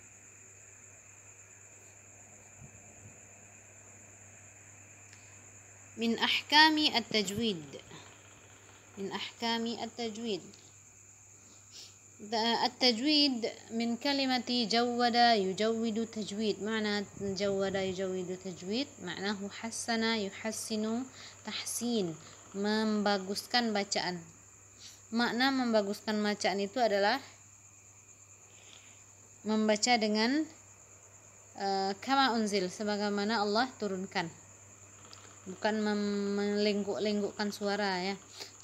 Min ahkami at-tajwid. التجويد من كلمة جود يجود تجويد. معنى جود يجود تجويد معناه حسن يحسن تحسين, membaguskan bacaan. Makna membaguskan bacaan itu adalah membaca dengan kama unzil, sebagaimana Allah turunkan, bukan melengguk-lenggukkan suara ya.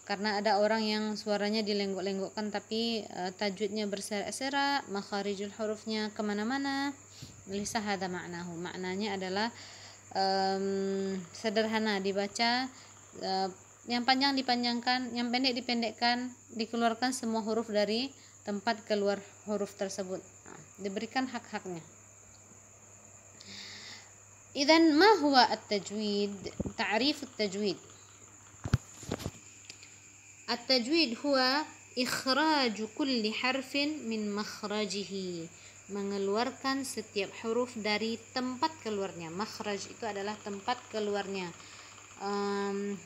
Karena ada orang yang suaranya dilengguk-lenggukkan tapi tajwidnya berserak-serak, makharijul hurufnya kemana-mana. Lisa hadza ma'nahu, maknanya adalah sederhana dibaca, yang panjang dipanjangkan, yang pendek dipendekkan, dikeluarkan semua huruf dari tempat keluar huruf tersebut, diberikan hak-haknya. Idzan ma huwa at-tajwid? Ta'rif at-tajwid. At-tajwid huwa ikhraju kulli harfin min makhrajihi, mengeluarkan setiap huruf dari tempat keluarnya. Makhraj itu adalah tempat keluarnya.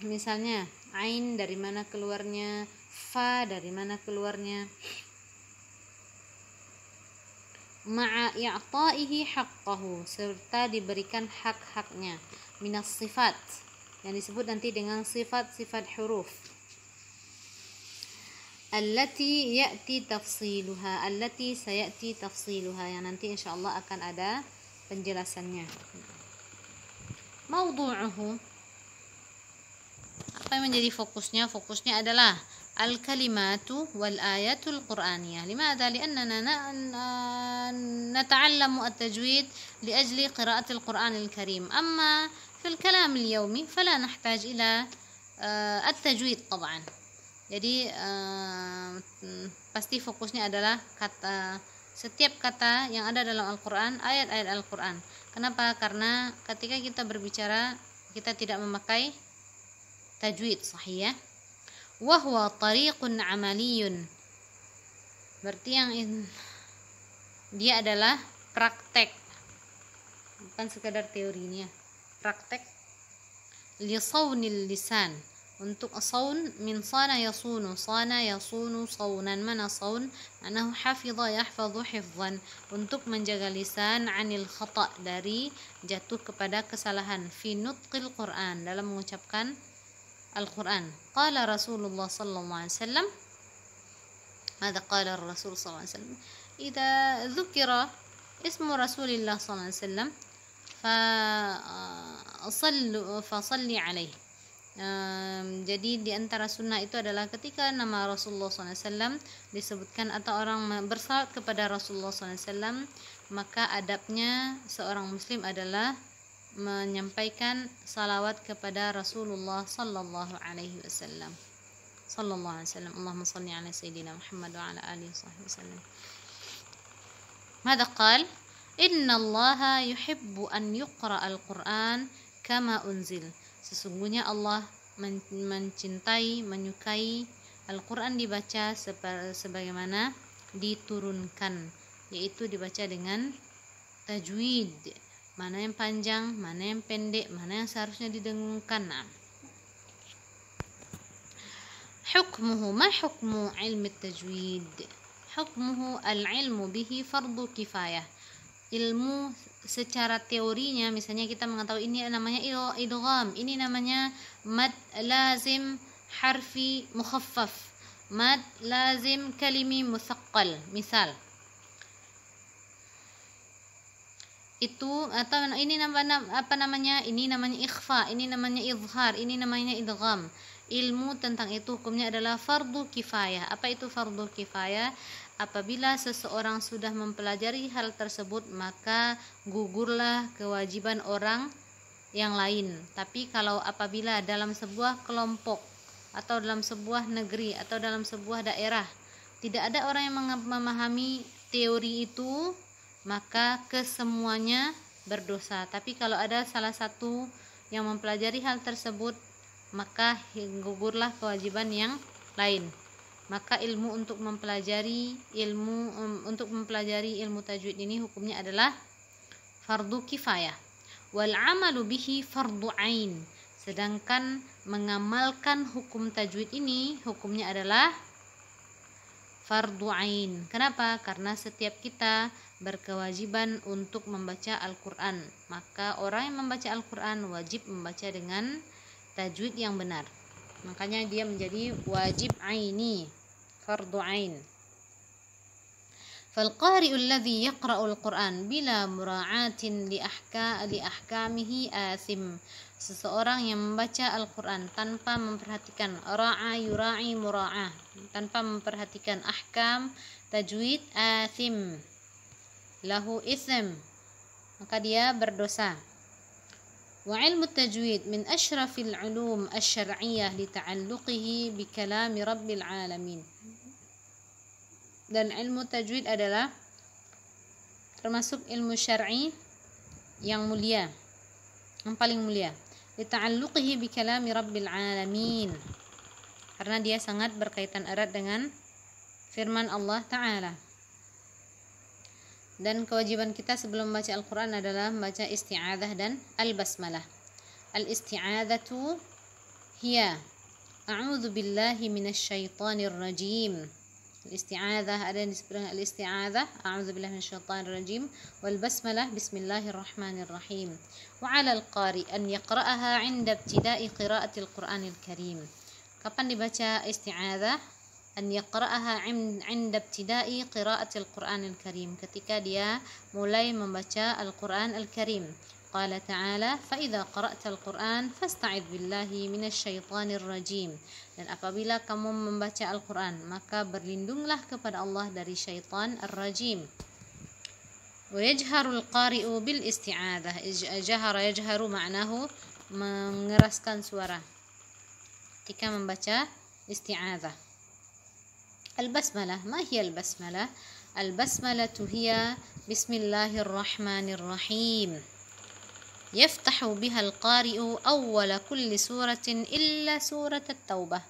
Misalnya ain dari mana keluarnya, fa dari mana keluarnya. Ma'a i'ta'ihi haqqahu, serta diberikan hak-haknya. Minas sifat, yang disebut nanti dengan sifat-sifat huruf. Allati ya'ti tafsiluha, allati sayati tafsiluha, yang nanti insyaallah akan ada penjelasannya. Mawdu'uhu, apa yang menjadi fokusnya? Fokusnya adalah al-kalimatu wal ayatul qur'aniyah. Limadha? Li'annana nata'allamu at-tajwid li'ajli qira'atil qur'anil karim. Amma fil kalam al-yawmi fala nahtaj ila at-tajwid طبعا. Jadi pasti fokusnya adalah setiap kata yang ada dalam Al-Quran, ayat-ayat Al-Quran. Kenapa? Karena ketika kita berbicara, kita tidak memakai tajwid sahih ya. Wa huwa tariqun amaliyun. Berarti yang dia adalah praktek, bukan sekadar teorinya, praktek. Li sawnil lisan, untuk saun min sana yasunu saunan. Mana saun? Manahu hafidha yahfadhu hifdhan, untuk menjaga lisan anil khata', dari jatuh kepada kesalahan, fi nutqil Quran, dalam mengucapkan Al-Quran. Qala Rasulullah sallallahu alaihi wasallam, ماذا قال الرسول صلى الله عليه وسلم إذا ذكر اسم رسول الله صلى الله عليه وسلم فصلي عليه. Jadi di antara sunnah itu adalah ketika nama Rasulullah SAW disebutkan atau orang bersalawat kepada Rasulullah SAW, maka adabnya seorang muslim adalah menyampaikan salawat kepada Rasulullah sallallahu alaihi wasallam. Sallallahu alaihi wasallam. Allahumma salli ala sayyidina Muhammad wa ala alihi wasallam. Mada qal? Inna Allah yuhibbu an yuqra al-Quran kama unzil. Sesungguhnya Allah mencintai, menyukai Al-Quran dibaca sebagaimana diturunkan, yaitu dibaca dengan tajwid. Mana yang panjang, mana yang pendek, mana yang seharusnya didengungkan. Hukmuhu, ma hukmu ilmi tajwid? Hukmuhu al-ilmu bihi fardu kifayah. Ilmu secara teorinya, misalnya kita mengetahui ini namanya idgham, ini namanya mad lazim harfi mukhaffaf, mad lazim kalimi muthaqqal, misal itu, atau ini namanya ini namanya ikhfa, ini namanya izhar, ini namanya idgham. Ilmu tentang itu hukumnya adalah fardu kifayah. Apa itu fardu kifayah? Apabila seseorang sudah mempelajari hal tersebut, maka gugurlah kewajiban orang yang lain. Tapi kalau apabila dalam sebuah kelompok atau dalam sebuah negeri atau dalam sebuah daerah tidak ada orang yang memahami teori itu, maka kesemuanya berdosa. Tapi kalau ada salah satu yang mempelajari hal tersebut, maka gugurlah kewajiban yang lain. Maka ilmu untuk mempelajari ilmu tajwid ini hukumnya adalah fardu kifayah. Wal amalu bihi fardu ain. Sedangkan mengamalkan hukum tajwid ini hukumnya adalah fardu ain. Kenapa? Karena setiap kita berkewajiban untuk membaca Al-Quran. Maka orang yang membaca Al-Quran wajib membaca dengan tajwid yang benar. Makanya dia menjadi wajib aini, fardu ain. فالقارئ الذي يقرأ القرآن بلا مراعاة لأحكامه آثم. Seseorang yang membaca Al-Quran tanpa memperhatikan ra'a yura'i mura'ah, tanpa memperhatikan ahkam tajwid, athim, lahu ism, maka dia berdosa. Wa ilmu tajwid min ashrafil ulum asy-syar'iyyah li ta'alluqihi bi kalami rabbil alamin. Dan ilmu tajwid adalah termasuk ilmu syar'i yang mulia, yang paling mulia. Li ta'alluqihi bi kalami rabbil alamin. Karena dia sangat berkaitan erat dengan firman Allah Ta'ala. Dan kewajiban kita sebelum membaca Al-Quran adalah membaca isti'adzah dan al-basmalah. Al-isti'adzatu hiya a'udzu billahi minasyaitonir rajim. Al-isti'adzah ada yang disebut dengan al-isti'adzah, a'udzu billahi minasyaitonir rajim, wal basmalah bismillahirrahmanirrahim. Wa 'alal qari an yaqra'aha 'inda ibtida'i qira'atil Qur'anil Karim. Kapan dibaca isti'adzah? An yaqra'aha 'inda ibtida'i qira'atil Qur'anil Karim, ketika dia mulai membaca Al-Qur'an Al-Karim. Qala ta'ala fa idza qara'tal Qur'an fasta'idz billahi minasyaitonir rajim. Dan apabila kamu membaca Al-Qur'an, maka berlindunglah kepada Allah dari syaitan ar-rajim. Wa yajharul qari'u bil isti'adzah. Yajharu ma'nahu mengeraskan suara ketika membaca isti'adzah. Al-basmalah, ma hiya al-basmalah? Al-basmalah hiya bismillahirrahmanirrahim. Yaftahu biha al-qari'u awwala kulli suratin illa surat at-taubah.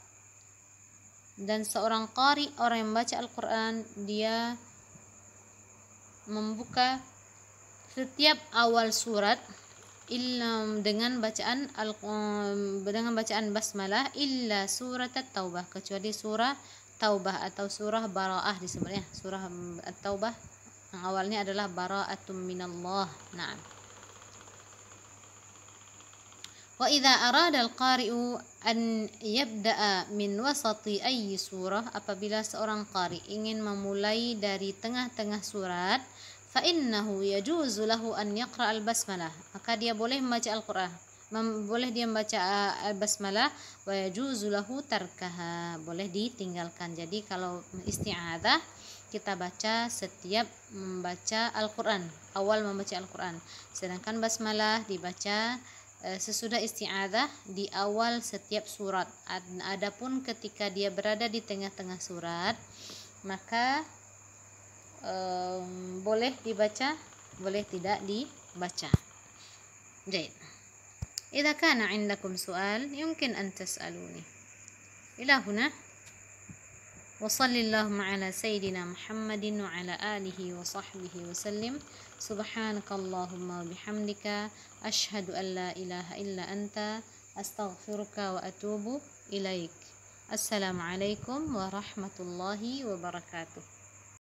Dan seorang qari, orang yang membaca Al-Quran, dia membuka setiap awal surat dengan bacaan basmalah illa surat at-taubah, kecuali surah Taubah atau surah Bara'ah disebutnya. Surah At-Taubah yang awalnya adalah bara'atum minallah. Na'am. Wa idza arada al-qari'u an yabda'a min wasati ayyi surah, apabila seorang qari ingin memulai dari tengah-tengah surat, fa innahu yajuzu lahu an yaqra al-basmalah, maka dia boleh membaca Al-Qur'an. Boleh dia membaca al-basmalah, wa yajuzu lahu tarkaha, boleh ditinggalkan. Jadi kalau isti'adzah kita baca setiap membaca Al-Qur'an, awal membaca Al-Qur'an. Sedangkan basmalah dibaca sesudah isti'adzah di awal setiap surat. Adapun ketika dia berada di tengah-tengah surat, maka boleh dibaca, boleh tidak dibaca. Baik. إذا كان عندكم سؤال يمكن أن تسألوني. إلى هنا، وصلى اللهم على سيدنا محمد وعلى آله وصحبه وسلم. سبحانك اللهم وبحمدك أشهد أن لا إله إلا أنت أستغفرك وأتوب إليك. السلام عليكم ورحمة الله وبركاته.